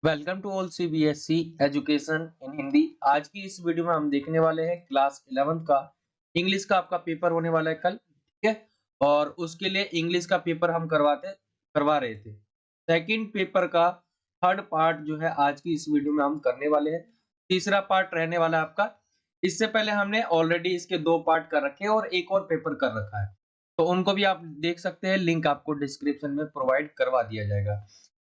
Welcome to all CBSE education in Hindi. आज की इस वीडियो में हम देखने वाले हैं क्लास 11th का इंग्लिश का आपका पेपर होने वाला है कल, ठीक है। और उसके लिए इंग्लिश का पेपर हम करवा रहे थे। सेकंड पेपर का थर्ड पार्ट जो है आज की इस वीडियो में हम करने वाले हैं। तीसरा पार्ट रहने वाला है आपका। इससे पहले हमने ऑलरेडी इसके दो पार्ट कर रखे हैं और एक और पेपर कर रखा है, तो उनको भी आप देख सकते हैं। लिंक आपको डिस्क्रिप्शन में प्रोवाइड करवा दिया जाएगा।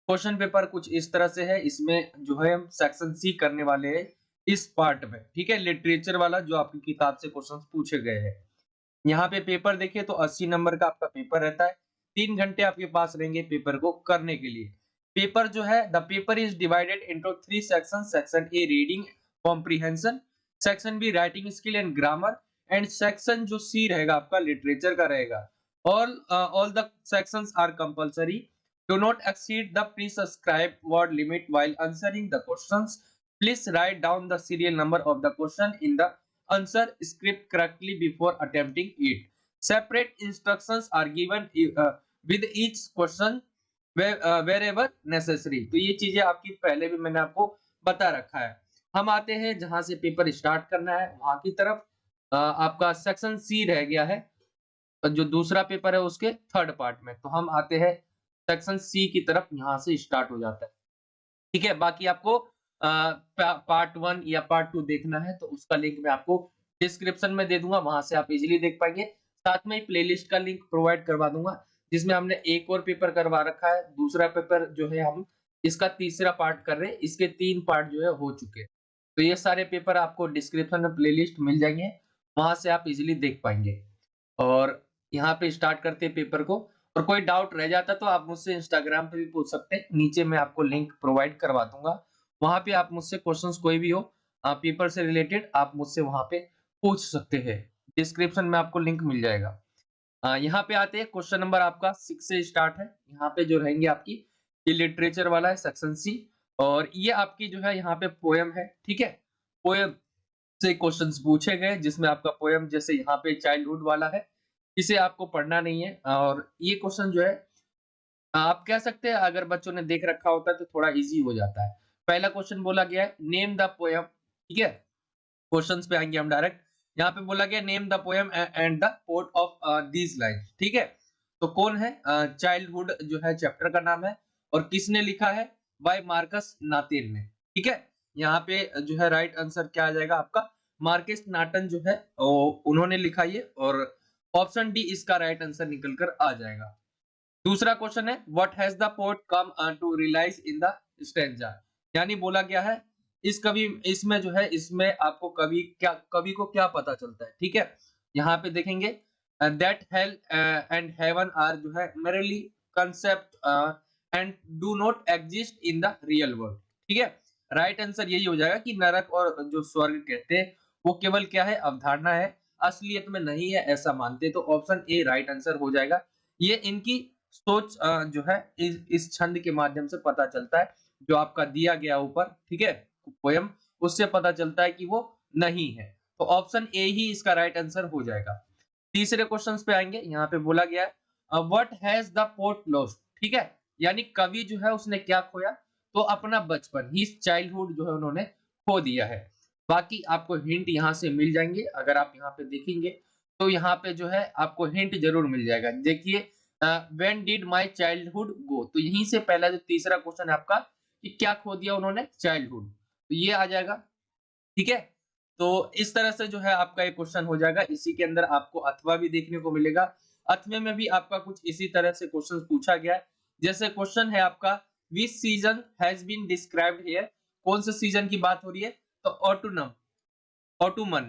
क्वेश्चन पेपर कुछ इस तरह से है। इसमें जो है हम सेक्शन सी करने वाले हैं इस पार्ट में, ठीक है। लिटरेचर वाला जो आपकी किताब से क्वेश्चंस पूछे गए हैं। यहाँ पे पेपर देखिए तो 80 नंबर का आपका पेपर रहता है। 3 घंटे आपके पास रहेंगे पेपर को करने के लिए। पेपर जो है, the paper is divided into 3 section. Section A reading comprehension, section B writing skill and grammar, and section जो सी रहेगा आपका लिटरेचर का रहेगा। All the sections are compulsory. Do not exceed the prescribed word limit while answering the questions. Please write down the serial number of the question in the answer script correctly before attempting it. Separate instructions are given with each question wherever necessary. तो ये चीजें आपकी पहले भी मैंने आपको बता रखा है। हम आते हैं जहां से पेपर स्टार्ट करना है वहां की तरफ। आपका सेक्शन सी रह गया है, जो दूसरा पेपर है उसके थर्ड पार्ट में। तो हम आते हैं सेक्शन सी की तरफ, यहाँ से स्टार्ट हो जाता है, ठीक है। बाकी आपको पार्ट 1 या पार्ट 2 देखना है तो उसका लिंक मैं आपको डिस्क्रिप्शन में दे दूंगा, वहां से आप इजीली देख पाएंगे। साथ में प्लेलिस्ट का लिंक प्रोवाइड करवा दूंगा, जिसमें हमने एक और पेपर करवा रखा है। दूसरा पेपर जो है हम इसका तीसरा पार्ट कर रहे हैं, इसके 3 पार्ट जो है हो चुके हैं। तो ये सारे पेपर आपको डिस्क्रिप्शन में प्लेलिस्ट मिल जाएंगे, वहां से आप इजीली देख पाएंगे। और यहाँ पे स्टार्ट करते हैं पेपर को। और कोई डाउट रह जाता तो आप मुझसे इंस्टाग्राम पे भी पूछ सकते हैं, नीचे मैं आपको लिंक प्रोवाइड करवा दूंगा। वहां पे आप मुझसे क्वेश्चंस कोई भी हो पेपर से रिलेटेड, आप मुझसे वहां पे पूछ सकते हैं। डिस्क्रिप्शन में आपको लिंक मिल जाएगा। यहाँ पे आते हैं, क्वेश्चन नंबर आपका 6 से स्टार्ट है। यहाँ पे जो रहेंगे आपकी, ये लिटरेचर वाला है सेक्शन सी, और ये आपकी जो है यहाँ पे पोयम है, ठीक है। पोयम से क्वेश्चंस पूछे गए, जिसमें आपका पोयम जैसे यहाँ पे चाइल्डहुड वाला है, इसे आपको पढ़ना नहीं है। और ये क्वेश्चन जो है आप कह सकते हैं अगर बच्चों ने देख रखा होता है तो थोड़ा इजी हो जाता है। पहला क्वेश्चन बोला गया है नेम द पोयम, ठीक है। क्वेश्चंस पे आएंगे हम डायरेक्ट। यहाँ पे बोला गया name the poem and the port of these lines, ठीक है। तो कौन है? चाइल्डहुड जो है चैप्टर का नाम है, और किसने लिखा है? बाय मार्कस नातेन ने, ठीक है। यहाँ पे जो है राइट आंसर क्या आ जाएगा आपका? मार्कस नाटन जो है उन्होंने लिखा ये, और ऑप्शन डी इसका राइट आंसर निकल कर आ जाएगा। दूसरा क्वेश्चन है what has the poet come to realise in the stanza, यानी बोला गया है इस कवि, इसमें जो है इसमें आपको कवि को क्या पता चलता है, ठीक है। यहाँ पे देखेंगे that hell and heaven are जो है merely concept and do not exist in the real world, ठीक है। राइट आंसर यही हो जाएगा कि नरक और जो स्वर्ग कहते हैं वो केवल क्या है? अवधारणा है, असलियत में नहीं है ऐसा मानते। तो ऑप्शन ए राइट आंसर हो जाएगा। ये इनकी सोच जो है इस छंद के माध्यम से पता चलता है, जो आपका दिया गया ऊपर, ठीक है, पोयम, उससे पता चलता है कि वो नहीं है। तो ऑप्शन ए ही इसका राइट आंसर हो जाएगा। तीसरे क्वेश्चन पे आएंगे। यहाँ पे बोला गया है what has the poet lost, ठीक है, यानी कवि जो है उसने क्या खोया? तो अपना बचपन, हिज चाइल्डहुड जो है उन्होंने खो दिया है। बाकी आपको हिंट यहाँ से मिल जाएंगे, अगर आप यहाँ पे देखेंगे तो यहाँ पे जो है आपको हिंट जरूर मिल जाएगा। देखिए व्हेन डिड माय चाइल्डहुड गो, तो यहीं से पहला जो तीसरा क्वेश्चन है आपका कि क्या खो दिया उन्होंने? चाइल्डहुड, तो ये आ जाएगा, ठीक है। तो इस तरह से जो है आपका एक क्वेश्चन हो जाएगा। इसी के अंदर आपको अथवा भी देखने को मिलेगा। अथवे में भी आपका कुछ इसी तरह से क्वेश्चन पूछा गया है। जैसे क्वेश्चन है आपका which season has been described here, कौन से सीजन की बात हो रही है? तो ऑटोनम, ऑटोमन,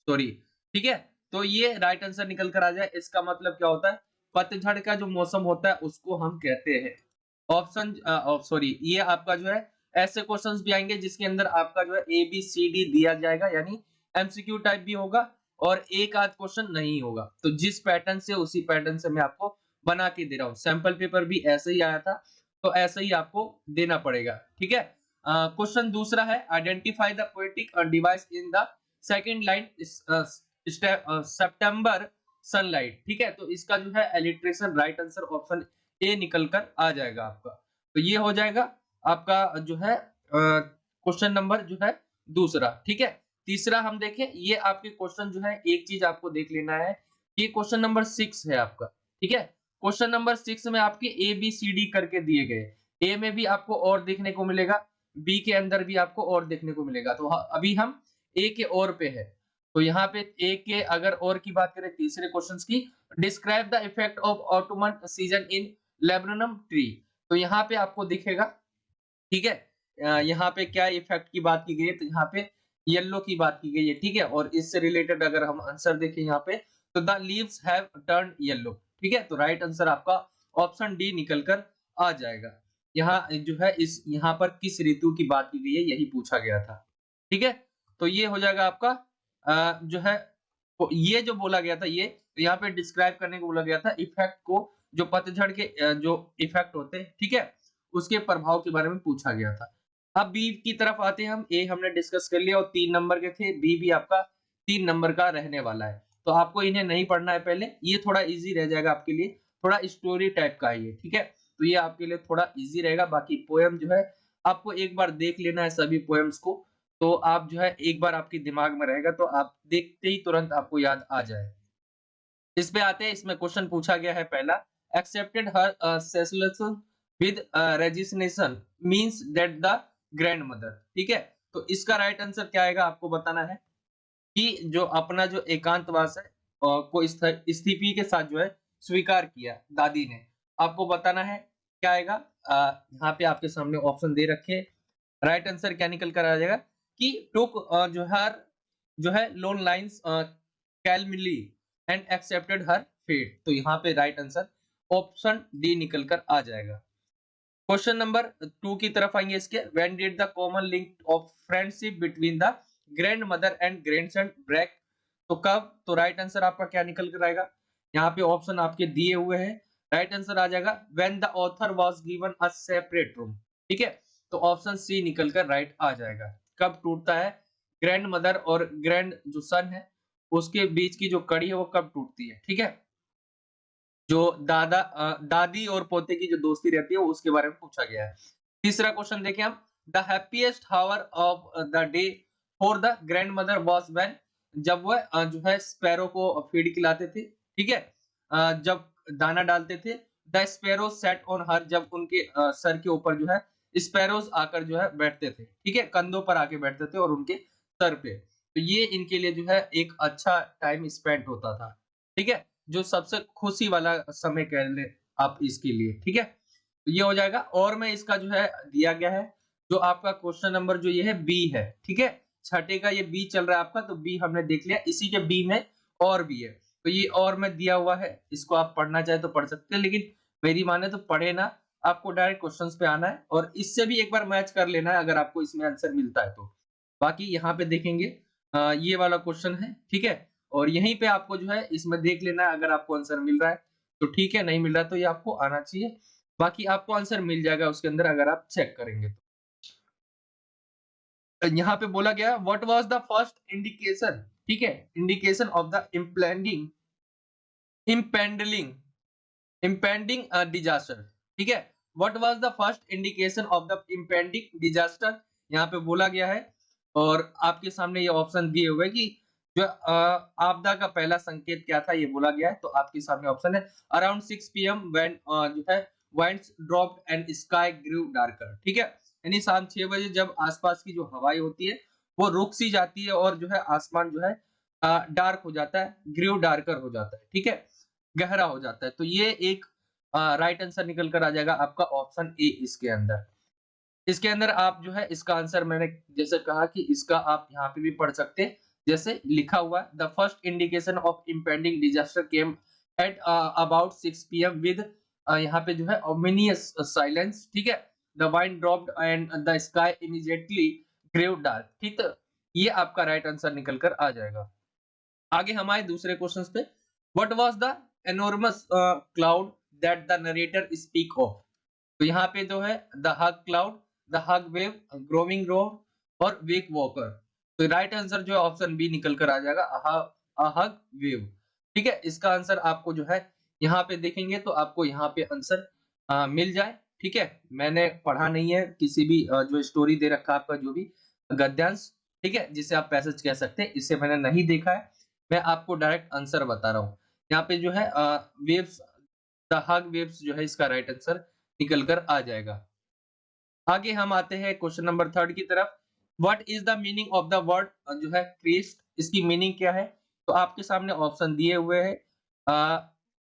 सॉरी, ठीक है। तो ये राइट आंसर निकल कर आ जाए। इसका मतलब क्या होता है? पतझड़ का जो मौसम होता है उसको हम कहते हैं। ऑप्शन सॉरी, ये आपका जो है ऐसे क्वेश्चंस भी आएंगे जिसके अंदर आपका जो है ए बी सी डी दिया जाएगा, यानी एमसीक्यू टाइप भी होगा और एक आध क्वेश्चन नहीं होगा। तो जिस पैटर्न से, उसी पैटर्न से मैं आपको बना के दे रहा हूँ। सैंपल पेपर भी ऐसे ही आया था, तो ऐसे ही आपको देना पड़ेगा, ठीक है। क्वेश्चन दूसरा है identify the poetic device in the second line September sunlight, ठीक है। तो इसका जो है alliteration right answer option A निकल कर आ जाएगा आपका। तो ये हो जाएगा। आपका जो है क्वेश्चन नंबर जो है दूसरा, ठीक है। तीसरा हम देखें, ये आपके क्वेश्चन जो है एक चीज आपको देख लेना है, ये क्वेश्चन नंबर 6 है आपका, ठीक है। क्वेश्चन नंबर 6 में आपके ए बी सी डी करके दिए गए, ए में भी आपको और देखने को मिलेगा, बी के अंदर भी आपको और देखने को मिलेगा। तो अभी हम ए के और पे है, तो यहाँ पे ए के अगर और की बात करें तीसरे क्वेश्चन की, describe the effect of Ottoman season in laburnum tree. तो यहाँ पे आपको दिखेगा, ठीक है। यहाँ पे क्या इफेक्ट की बात की गई है, तो यहाँ पे येलो की बात की गई है, ठीक है। और इससे रिलेटेड अगर हम आंसर देखें यहाँ पे, तो the leaves have turned yellow, ठीक है। तो राइट आंसर आपका ऑप्शन डी निकल कर आ जाएगा। यहाँ जो है इस यहाँ पर किस ऋतु की बात की गई है यही पूछा गया था, ठीक है। तो ये हो जाएगा आपका जो है ये जो बोला गया था, ये तो यहाँ पे डिस्क्राइब करने को बोला गया था इफेक्ट को, जो पतझड़ के जो इफेक्ट होते हैं, ठीक है, उसके प्रभाव के बारे में पूछा गया था। अब बी की तरफ आते हैं हम, ए हमने डिस्कस कर लिया और 3 नंबर के थे, बी भी आपका 3 नंबर का रहने वाला है। तो आपको इन्हें नहीं पढ़ना है पहले, ये थोड़ा इजी रह जाएगा आपके लिए, थोड़ा स्टोरी टाइप का है ये, ठीक है। तो ये आपके लिए थोड़ा इजी रहेगा। बाकी पोएम जो है आपको एक बार देख लेना है सभी पोएम्स को, तो आप जो है एक बार आपके दिमाग में रहेगा, तो आप देखते ही तुरंत आपको याद आ जाए। इस पे आते हैं, इसमें क्वेश्चन पूछा गया है पहला, accepted her cessation with resignation means that the grandmother, ठीक है। तो इसका राइट आंसर क्या आएगा आपको बताना है कि जो अपना जो एकांतवास है को इस्तीफी के साथ जो है स्वीकार किया दादी ने। आपको बताना है क्या आएगा, यहाँ पे आपके सामने ऑप्शन दे रखे, राइट आंसर क्या निकल कर आ जाएगा कि टुक जो है loneliness calmly and accepted her fate. तो यहाँ पे राइट आंसर ऑप्शन डी निकल कर आ जाएगा। क्वेश्चन नंबर 2 की तरफ आएंगे इसके, when did the common link of friendship between the grandmother and grandson break. तो कब, तो राइट आंसर आपका क्या निकल कर आएगा, यहाँ पे ऑप्शन आपके दिए हुए हैं, राइट आंसर आ जाएगा when the author was given a separate room, ठीक है। तो ऑप्शन सी निकल कर राइट आ जाएगा। कब टूटता है ग्रैंड मदर और ग्रैंड जो सन है उसके बीच की जो कड़ी है वो कब टूटती है, ठीक है। जो दादी और पोते की जो दोस्ती रहती है उसके बारे में पूछा गया है। तीसरा क्वेश्चन देखें हम, the happiest hour of the day for the grandmother was when, जब वह जो है स्पैरो को फीड खिलाते थे, ठीक है, जब दाना डालते थे। The sparrow set on her, जब उनके सर के ऊपर जो है स्पैरोज आकर जो है बैठते थे, ठीक है, कंधों पर आके बैठते थे और उनके सर पे। तो ये इनके लिए जो है एक अच्छा टाइम स्पेंड होता था, ठीक है, जो सबसे खुशी वाला समय कह ले आप इसके लिए, ठीक है। तो ये हो जाएगा। और में इसका जो है दिया गया है, जो आपका क्वेश्चन नंबर जो ये है बी है, ठीक है, छठे का ये बी चल रहा है आपका, तो बी हमने देख लिया। इसी के बी में और भी है, तो ये और में दिया हुआ है, इसको आप पढ़ना चाहे तो पढ़ सकते हैं, लेकिन मेरी माने तो पढ़े ना, आपको डायरेक्ट क्वेश्चंस पे आना है और इससे भी एक बार मैच कर लेना है अगर आपको इसमें आंसर मिलता है तो। बाकी यहाँ पे देखेंगे ये वाला क्वेश्चन है, ठीक है, और यहीं पे आपको जो है इसमें देख लेना है, अगर आपको आंसर मिल रहा है तो ठीक है, नहीं मिल रहा तो ये आपको आना चाहिए। बाकी आपको आंसर मिल जाएगा उसके अंदर अगर आप चेक करेंगे तो। यहाँ पे बोला गया what was the first indication, ठीक है, indication of the impending disaster, ठीक है। What was the first indication of the impending disaster, यहाँ पे बोला गया है और आपके सामने ये ऑप्शन दिए हुए कि जो आपदा का पहला संकेत क्या था ये बोला गया है। तो आपके सामने ऑप्शन है अराउंड 6 पीएम व्हेन जो है winds dropped and sky grew darker, ठीक है, यानी शाम 6 बजे जब आसपास की जो हवाएं होती है वो रुक सी जाती है और जो है आसमान जो है डार्क हो जाता है, ग्रीव डार्कर हो जाता है, ठीक है, गहरा हो जाता है। तो ये एक राइट आंसर निकल कर आ जाएगा आपका ऑप्शन ए इसके अंदर। इसके अंदर आप जो है इसका आंसर मैंने जैसे कहा कि इसका आप यहाँ पे भी पढ़ सकते हैं, जैसे लिखा हुआ the first indication of impending disaster came at about 6 PM with यहाँ पे जो है ओमिनियस साइलेंस, ठीक है, the wind dropped and the sky immediately grew dark, ठीक है। ये आपका राइट आंसर निकल कर आ जाएगा। आगे हमारे दूसरे क्वेश्चन पे, what was the enormous cloud that the narrator speak of. तो यहाँ पे जो है the hug cloud, the hug wave, growing road और वेक वॉकर। तो राइट आंसर जो है ऑप्शन बी निकल कर आ जाएगा अ हग वेव, ठीक है। इसका आंसर आपको जो है यहाँ पे देखेंगे तो आपको यहाँ पे आंसर मिल जाए, ठीक है, मैंने पढ़ा नहीं है किसी भी जो स्टोरी दे रखा है आपका जो भी गद्यांश, ठीक है, जिसे आप पैसेज कह सकते हैं, इसे मैंने नहीं देखा है। मैं आपको डायरेक्ट आंसर बता रहा हूँ। यहाँ पे जो है वेव्स, द हग वेव्स जो है इसका राइट आंसर निकल कर आ जाएगा। आगे हम आते हैं क्वेश्चन नंबर 3 की तरफ। What is the meaning of the word जो है क्रीस्ट, इसकी मीनिंग क्या है? तो आपके सामने ऑप्शन दिए हुए हैं।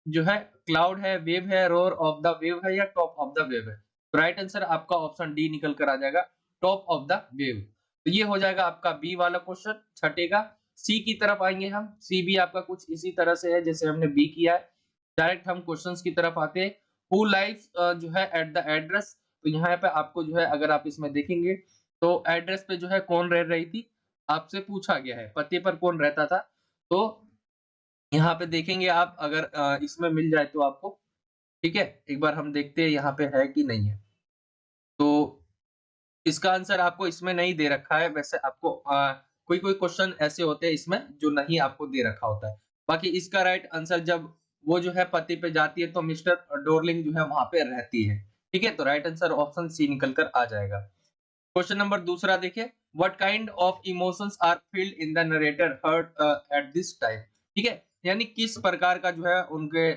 जो है क्लाउड है, वेव है, रोर ऑफ द वेव है या टॉप ऑफ द वेव है। तो राइट आंसर आपका ऑप्शन डी निकल कर आ जाएगा, टॉप ऑफ द वेव। तो ये हो जाएगा आपका बी वाला क्वेश्चन छठे का। सी की तरफ आएंगे हम। सी भी आपका कुछ इसी तरह से है जैसे हमने बी किया है। डायरेक्ट हम क्वेश्चंस की तरफ आते हैं। हु लाइव्स जो है एट द एड्रेस, तो यहाँ पे आपको जो है अगर आप इसमें देखेंगे तो एड्रेस पे जो है कौन रह रही थी आपसे पूछा गया है, पते पर कौन रहता था। तो यहाँ पे देखेंगे आप अगर इसमें मिल जाए तो आपको, ठीक है, एक बार हम देखते हैं यहाँ पे है कि नहीं है। तो इसका आंसर आपको इसमें नहीं दे रखा है। वैसे आपको कोई कोई क्वेश्चन ऐसे होते हैं इसमें जो नहीं आपको दे रखा होता है। बाकी इसका राइट आंसर जब वो जो है पति पे जाती है तो मिस्टर डोरलिंग जो है वहां पे रहती है। ठीक है, तो राइट आंसर ऑप्शन सी निकल कर आ जाएगा। क्वेश्चन नंबर दूसरा देखिए, what kind of emotions are felt in the narrator heart at this time. ठीक है, यानी किस प्रकार का जो है उनके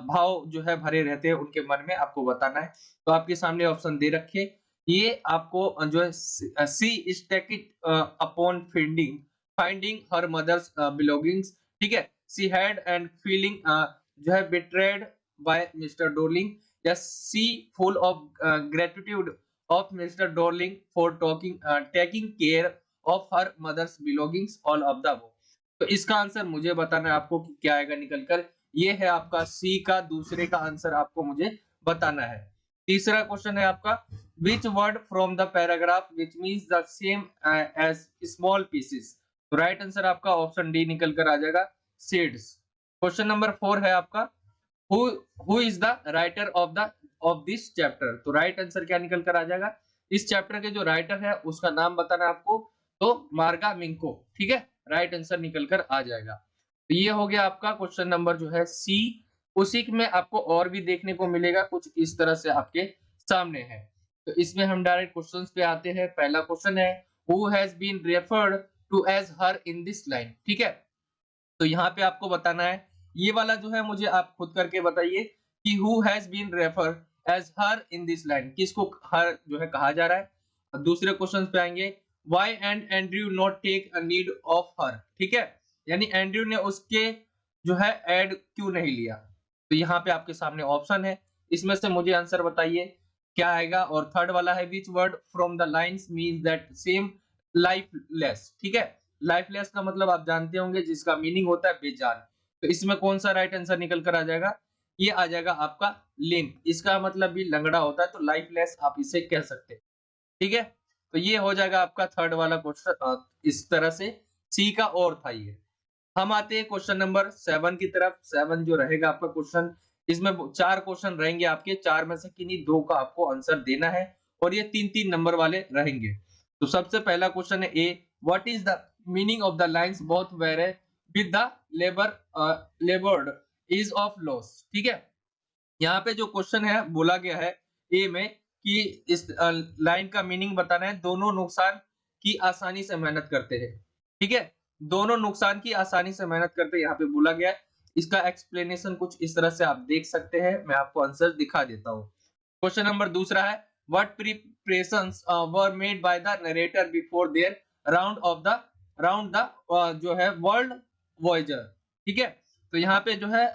भाव जो है भरे रहते हैं उनके मन में, आपको बताना है। तो आपके सामने ऑप्शन दे रखे, ये आपको जो है she stake it upon finding finding her mother's belongings. ठीक है, सी हैड एंड फीलिंग जो है बिट्रेड बाय मिस्टर डोरलिंग, या she full of gratitude of Mr. Dorling for taking care of her mother's belongings, all of the above। तो इसका answer मुझे बताना है आपको कि क्या आएगा निकल कर। ये है आपका सी का दूसरे का आंसर आपको मुझे बताना है। तीसरा क्वेश्चन है आपका, which word from the paragraph which means the same as small pieces। तो राइट आंसर आपका ऑप्शन डी निकल कर आ जाएगा, seeds। क्वेश्चन नंबर 4 है आपका, who is the writer of this chapter। तो राइट आंसर क्या निकल कर आ जाएगा, इस चैप्टर के जो राइटर है उसका नाम बताना है आपको, तो मार्गा मिंको। ठीक है, राइट आंसर निकल कर आ जाएगा। तो ये हो गया आपका क्वेश्चन नंबर जो है सी। उसी में आपको और भी देखने को मिलेगा, कुछ इस तरह से आपके सामने है। तो इसमें हम डायरेक्ट क्वेश्चंस पे आते हैं। पहला क्वेश्चन है, who has been referred to as her in this line. ठीक है, तो यहाँ पे आपको बताना है, ये वाला जो है मुझे आप खुद करके बताइए कि who has been refer as her in this line, किसको हर जो है कहा जा रहा है। दूसरे क्वेश्चन पे आएंगे, why and Andrew not take a need of her. ठीक है, यानी एंड्रयू ने उसके जो है एड क्यों नहीं लिया। तो यहाँ पे आपके सामने ऑप्शन है, इसमें से मुझे आंसर बताइए क्या आएगा। और थर्ड वाला है, which word from the lines means that same lifeless. ठीक है, लाइफलेस का मतलब आप जानते होंगे, जिसका मीनिंग होता है बेजान। तो इसमें कौन सा राइट आंसर निकल कर आ जाएगा, ये आ जाएगा आपका लिम्प। इसका मतलब भी लंगड़ा होता है, तो लाइफलेस आप इसे कह सकते हैं। ठीक है, तो ये हो जाएगा आपका थर्ड वाला क्वेश्चन। इस तरह से सी का और था ये। हम आते हैं क्वेश्चन नंबर 7 की तरफ। 7 जो रहेगा आपका क्वेश्चन, इसमें 4 क्वेश्चन रहेंगे आपके, 4 में से किन्हीं 2 का आपको आंसर देना है, और ये 3-3 नंबर वाले रहेंगे। तो सबसे पहला क्वेश्चन है A, what is the meaning of the lines both were with the laboured is of loss. ठीक है, यहाँ पे जो क्वेश्चन है बोला गया है ए में कि इस लाइन का मीनिंग बताना है, दोनों नुकसान की आसानी से मेहनत करते हैं। ठीक है, दोनों नुकसान की आसानी से मेहनत करते हैं यहाँ पे बोला गया है। इसका एक्सप्लेनेशन कुछ इस तरह से आप देख सकते हैं, मैं आपको आंसर दिखा देता हूँ। क्वेश्चन नंबर दूसरा है, what preparations were made by the narrator before their round the जो है वर्ल्ड वॉयेजर। ठीक है, तो यहाँ पे जो है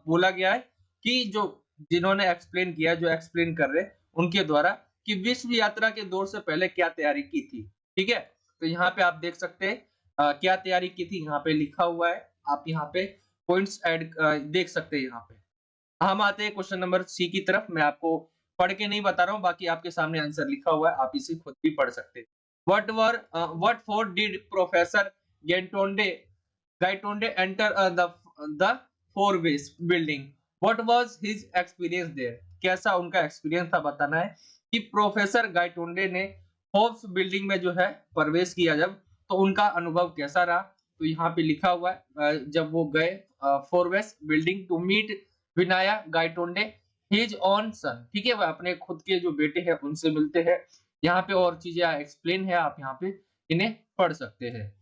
बोला गया है कि जो जिन्होंने एक्सप्लेन किया, जो एक्सप्लेन कर रहे उनके द्वारा, कि विश्व यात्रा के दौर से पहले क्या तैयारी की थी। ठीक है, तो यहाँ पे आप देख सकते हैं क्या तैयारी की थी, यहाँ पे लिखा हुआ है। आप यहाँ पे पॉइंट्स ऐड देख सकते हैं। यहाँ पे हम आते हैं क्वेश्चन नंबर सी की तरफ। मैं आपको पढ़ के नहीं बता रहा हूँ, बाकी आपके सामने आंसर लिखा हुआ है, आप इसे खुद भी पढ़ सकते हैं। What for did Professor Gaitonde enter the four-ways building? What was his experience there? कैसा उनका एक्सपीरियंस था बताना है कि प्रोफेसर गाइटोंडे ने फोर्ब्स बिल्डिंग में जो है प्रवेश किया जब, तो उनका अनुभव कैसा रहा। तो यहाँ पे लिखा हुआ है जब वो गए Forbes building to meet Vinaya Gaitonde, his own son, ठीक है, वह अपने खुद के जो बेटे हैं उनसे मिलते हैं। यहाँ पे और चीजें एक्सप्लेन है, आप यहाँ पे इन्हें पढ़ सकते हैं।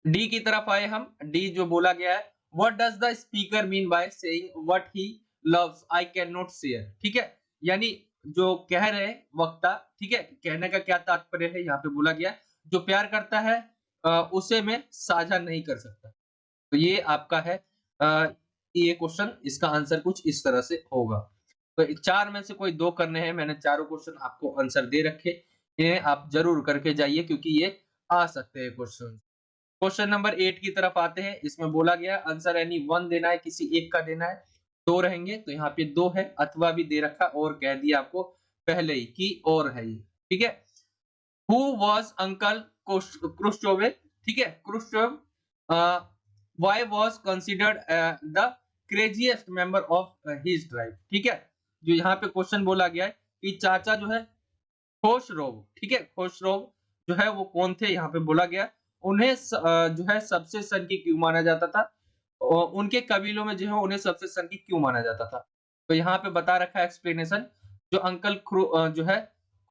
डी की तरफ आए हम। डी जो बोला गया है, what does the speaker mean by saying what he loves I can not share, ठीक है, यानी जो कह रहे हैं वक्ता, ठीक है, कहने का क्या तात्पर्य है, यहाँ पे बोला गया जो प्यार करता है उसे मैं साझा नहीं कर सकता। तो ये आपका है ये क्वेश्चन, इसका आंसर कुछ इस तरह से होगा। तो चार में से कोई दो करने हैं, मैंने चारों क्वेश्चन आपको आंसर दे रखे, इन्हें आप जरूर करके जाइए क्योंकि ये आ सकते हैं क्वेश्चन। क्वेश्चन नंबर 8 की तरफ आते हैं। इसमें बोला गया आंसर एनी वन देना है, किसी एक का देना है। दो रहेंगे तो यहाँ पे दो है, अथवा भी दे रखा और कह दिया आपको पहले ही कि और है ये, ठीक है। हु वाज अंकल क्रुश्चोव, ठीक है, Khrushchev why was considered the craziest member of his tribe, ठीक है। जो यहाँ पे क्वेश्चन बोला गया है कि चाचा जो है खोसरोव, ठीक है, खोसरोव जो है वो कौन थे, यहाँ पे बोला गया उन्हें जो है सबसे सनकी क्यों माना जाता था, और उनके कबीलों में जो है उन्हें सबसे सनकी क्यों माना जाता था। तो यहाँ पे बता रखा है एक्सप्लेनेशन। जो अंकल जो है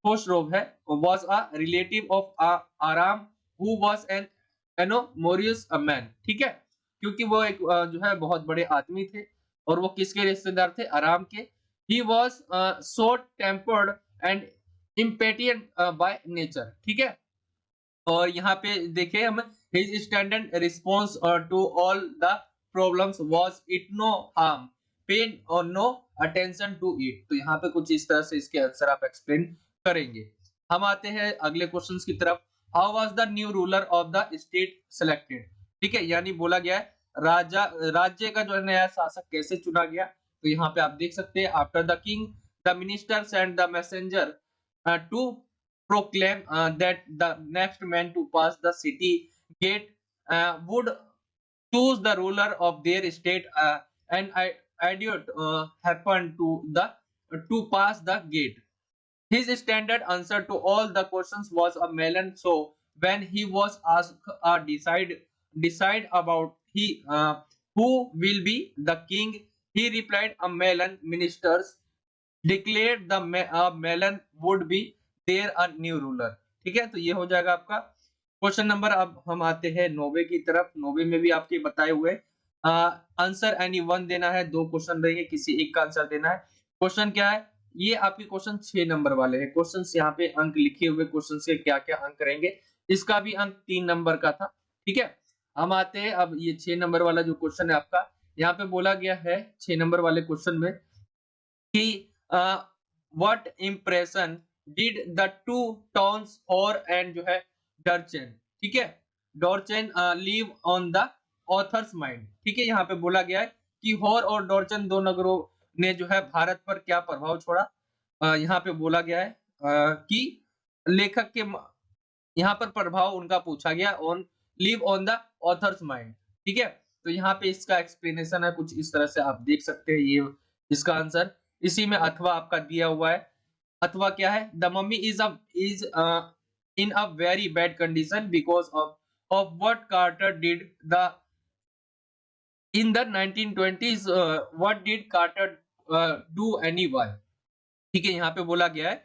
खोसरोव है, वाज अ रिलेटिव ऑफ आराम हु वाज एन एनोमोरियस मैन, ठीक है, क्योंकि वो एक जो है बहुत बड़े आदमी थे और वो किसके रिश्तेदार थे, आराम के। He was short tempered and impatient by nature, ठीक है। और यहाँ पे देखे हम, his standard response to all the problems was it no harm pain और नो अटेंशन टू इट। तो यहाँ पे कुछ इस तरह से इसके आंसर आप एक्सप्लेन करेंगे। हम आते हैं अगले क्वेश्चंस की तरफ। How was the new ruler of the state selected, ठीक है, यानी बोला गया है राज्य का जो नया शासक कैसे चुना गया। तो यहाँ पे आप देख सकते हैं, after the king the ministers and the messenger to proclaim that the next man to pass the city gate would choose the ruler of their state, and idiot happened to pass the gate. His standard answer to all the questions was a melon. So when he was asked decide about who will be the king, he replied a melon ministers declared the melon would be there a new ruler, ठीक है। तो ये हो जाएगा आपका question number. अब हम आते हैं 90 की तरफ। 90 में भी आपके बताए हुए आंसर एनी वन देना है, दो क्वेश्चन रहेंगे, किसी एक का आंसर देना है। क्वेश्चन क्या है, ये आपके क्वेश्चन 6 नंबर वाले हैं। क्वेश्चन यहाँ पे अंक लिखे हुए, क्वेश्चन के क्या क्या अंक रहेंगे, इसका भी अंक 3 नंबर का था, ठीक है। हम आते हैं अब ये 6 नंबर वाला जो क्वेश्चन है आपका, यहाँ पे बोला गया है 6 नंबर वाले क्वेश्चन में कि what impression did the two towns Hor and जो है Dorchen, ठीक है, Dorchen leave on the author's mind, ठीक है। यहाँ पे बोला गया है कि होर और डॉर्चन दो नगरों ने जो है भारत पर क्या प्रभाव छोड़ा। यहाँ पे बोला गया है कि लेखक के यहाँ पर प्रभाव उनका पूछा गया on live on the author's mind, ठीक है। तो यहाँ पे इसका एक्सप्लेनेशन है कुछ इस तरह से, आप देख सकते हैं ये इसका आंसर। इसी में अथवा आपका दिया हुआ है। अथवा क्या है, the mummy is in a very bad condition because of what Carter did the in the 1920s, what did Carter do anyway, ठीक है। यहाँ पे बोला गया है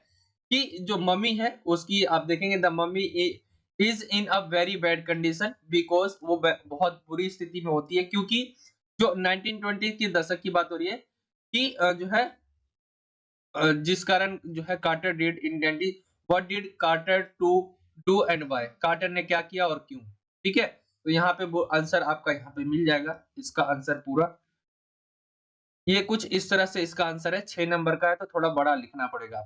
कि जो मम्मी है उसकी आप देखेंगे the mummy is in a very bad condition because वो बहुत बुरी स्थिति में होती है, क्योंकि जो 1920 की दशक की बात हो रही है कि जो है जिस कारण जो है Carter did in what did Carter to do and why, Carter ने क्या किया और क्यों, ठीक है। तो यहाँ पे वो आंसर आपका यहाँ पे मिल जाएगा, इसका आंसर पूरा ये कुछ इस तरह से इसका आंसर है। 6 नंबर का है तो थोड़ा बड़ा लिखना पड़ेगा।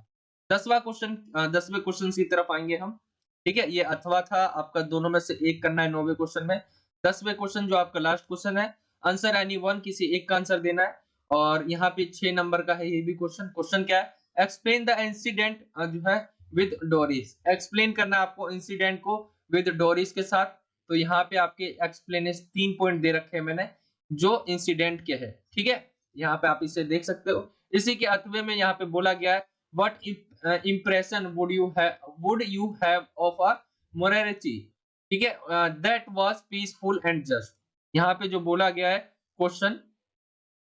10वां क्वेश्चन 10वें क्वेश्चन की तरफ आएंगे हम, ठीक है। ये अथवा था आपका, दोनों में से एक करना है 9वें क्वेश्चन में। 10वें क्वेश्चन जो आपका लास्ट क्वेश्चन है, आंसर एनी वन, किसी एक का आंसर देना है। और यहाँ पे 6 नंबर का है ये भी क्वेश्चन। क्वेश्चन क्या है, एक्सप्लेन द इंसिडेंट जो है विद डोरिस, एक्सप्लेन करना है आपको इंसिडेंट को विद डोरिस के साथ। तो यहाँ पे आपके एक्सप्लेनेशन 3 पॉइंट दे रखे हैं मैंने जो इंसिडेंट के है, ठीक है। यहाँ पे आप इसे देख सकते हो। इसी के अथवे में यहाँ पे बोला गया है what impression would you have of a morality, ठीक है, that was peaceful and just. यहाँ पे जो बोला गया है क्वेश्चन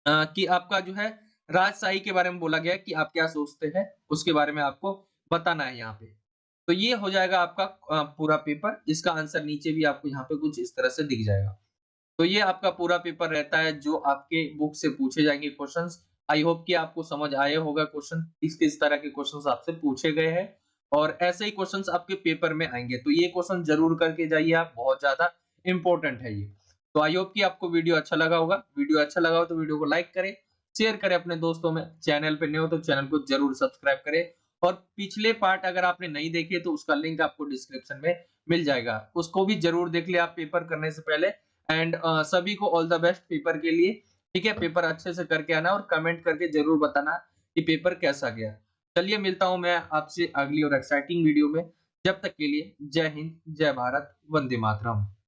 कि आपका जो है राजशाही के बारे में बोला गया है कि आप क्या सोचते हैं, उसके बारे में आपको बताना है यहाँ पे। तो ये हो जाएगा आपका पूरा पेपर। इसका आंसर नीचे भी आपको यहाँ पे कुछ इस तरह से दिख जाएगा। तो ये आपका पूरा पेपर रहता है जो आपके बुक से पूछे जाएंगे क्वेश्चंस। आई होप कि आपको समझ आया होगा क्वेश्चन किस-किस तरह के क्वेश्चंस आपसे पूछे गए हैं और ऐसे ही क्वेश्चंस आपके पेपर में आएँगे। तो ये क्वेश्चन ज़रूर करके जाइए आप, बहुत ज़्यादा इम्पोर्टेंट है ये। तो आई होप कि आपको वीडियो अच्छा लगा होगा। वीडियो अच्छा लगा हो तो वीडियो को लाइक करें, शेयर करें अपने दोस्तों में। चैनल पे नए हो तो चैनल को ज़रूर सब्सक्राइब करें और पिछले पार्ट अगर आपने नहीं देखे तो उसका लिंक आपको डिस्क्रिप्शन में मिल जाएगा। उसको भी ज़रूर देख लें आप पेपर करने से पहले। एंड सभी को ऑल द बेस्ट पेपर के लिए। ठीक है, पेपर अच्छे से करके आना और कमेंट करके जरूर बताना कि पेपर कैसा गया। चलिए मिलता हूं मैं आपसे अगली और एक्साइटिंग वीडियो में। जब तक के लिए जय हिंद, जय भारत, वंदे मातरम।